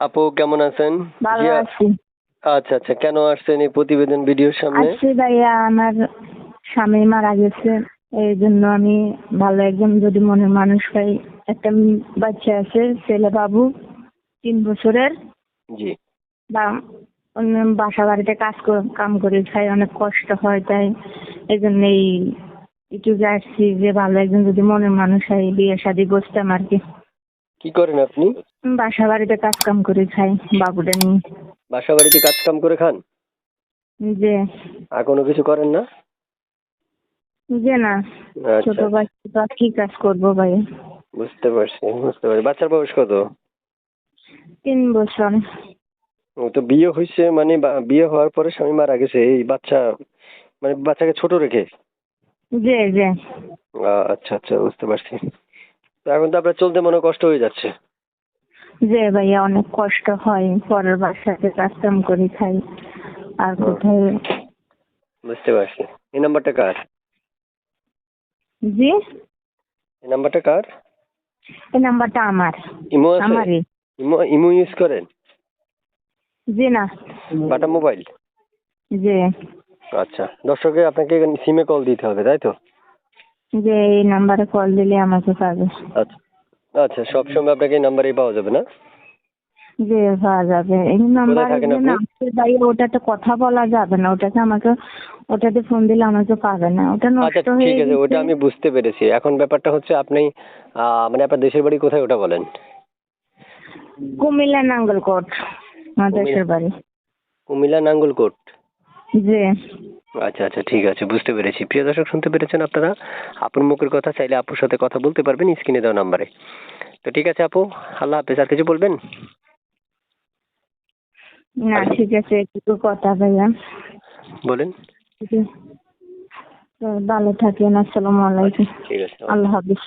আপু কেমন আছেন? ভালো জি আছি। আচ্ছা আচ্ছা, কেন আসছেন এই প্রতিবেদন ভিডিওর সামনে? আছি ভাইয়া, আমার স্বামী মারা গেছে, এই জন্য আমি ভালো একজন যদি মনের মানুষ পাই। একটা বাচ্চা আছে, ছেলে বাবু 3 বছরের। জি। বা অন্য বাসা বাড়িতে কাম করে খাই, অনেক কষ্ট হয়, তাই এই জন্যই একটু যাচ্ছি যে ভালো একজন যদি মনের মানুষ হয়, বিয়ে শাদী বসতাম আর কি। কি করেন আপনি? বাসা বাড়িতে কাজ কাম করে খাই বাবুটা নিয়ে। বাসা বাড়িতে কাজ কাম করে খান? যে আর কোনো কিছু করেন না? যে না, আচ্ছা ছোট আচ্ছা, বাচ্চা তো আর কি কাজ করবো ভাই। বুঝতে পারছি বুঝতে পারছি। বাচ্চার বয়স কত? 3 বছর। ও তো বিয়ে হয়েছে মানে বিয়ে হওয়ার পরে স্বামী মারা গেছে, এই বাচ্চা মানে বাচ্চাকে ছোট রেখে? যে যে আচ্ছা আচ্ছা, বুঝতে পারছি। তো এখন তো আপনার চলতে মনে কষ্ট হয়ে যাচ্ছে। যে ভাইয়া, অনেক কষ্ট হয়, পরের বাসাতে কাজ কাম করে খাই আর হুম, কোথায়। বুঝতে পারছি। এই নাম্বারটা কার? জি, এই নাম্বারটা কার? এই নাম্বারটা আমার। ইমো আছে? আমারই। ইমো ইউজ করেন? জি না। বাটা মোবাইল? যে আচ্ছা, দর্শকে আপনাকে সিমে কল দিতে হবে তাই তো? যে এই নাম্বারে কল দিলে আমাকে পাবে। আচ্ছা আচ্ছা, সবসময় আপনাকে এই নাম্বারেই পাওয়া যাবে না? যে পাওয়া যাবে এই কোথায় নাম্বারে, থাকেন যে আপনি? নাম ভাই ওটাতে কথা বলা যাবে না, ওটাতে আমাকে, ওটাতে ফোন দিলে আমাকে পাবে না, ওটা আচ্ছা নষ্ট ঠিক হয়ে আছে, গেছে। ওটা আমি বুঝতে পেরেছি। এখন ব্যাপারটা হচ্ছে আপনি মানে আপনার দেশের বাড়ি কোথায় ওটা বলেন? কুমিল্লা নাঙ্গলকোট আমার কুমিল্লা? দেশের বাড়ি। কুমিল্লা নাঙ্গলকোট? যে আচ্ছা আচ্ছা, ঠিক আছে, বুঝতে পেরেছি। প্রিয় দর্শক, শুনতে পেরেছেন আপনারা আপুর মুখের কথা। চাইলে আপুর সাথে কথা বলতে পারবেন স্ক্রিনে দেওয়া নাম্বারে। তো ঠিক আছে আপু, আল্লাহ হাফেজ। আর কিছু বলবেন? না, ঠিক আছে, একটু কথা ভাইয়া। বলেন। ভালো থাকেন, আসসালামু আলাইকুম। আচ্ছা ঠিক আছে। আল্লাহ হাফিজ।